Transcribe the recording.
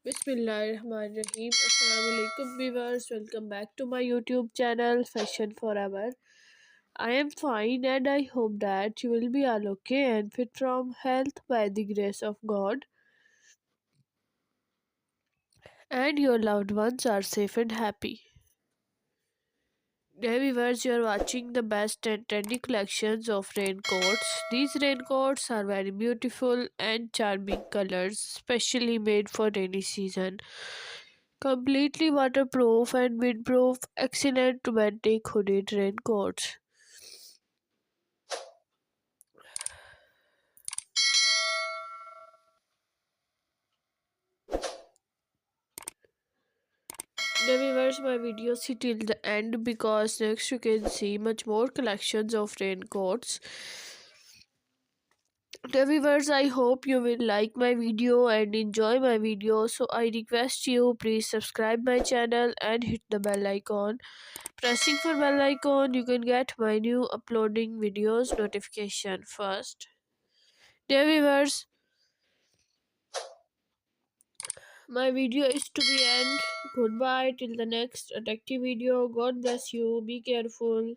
Bismillahirrahmanirrahim. Assalamu alaikum viewers. Welcome back to my YouTube channel Fashion Forever. I am fine and I hope that you will be all okay and fit from health by the grace of God, and your loved ones are safe and happy. Dear viewers, you are watching the best and trendy collections of raincoats. These raincoats are very beautiful and charming colors, specially made for rainy season. Completely waterproof and windproof, excellent romantic hooded raincoats. Now viewers, my video see till the end because next you can see much more collections of raincoats. Now viewers, I hope you will like my video and enjoy my video. So I request you please subscribe my channel and hit the bell icon. Pressing for bell icon, you can get my new uploading videos notification first. Dear viewers, my video is to be end. Goodbye till the next attractive video. God bless you. Be careful.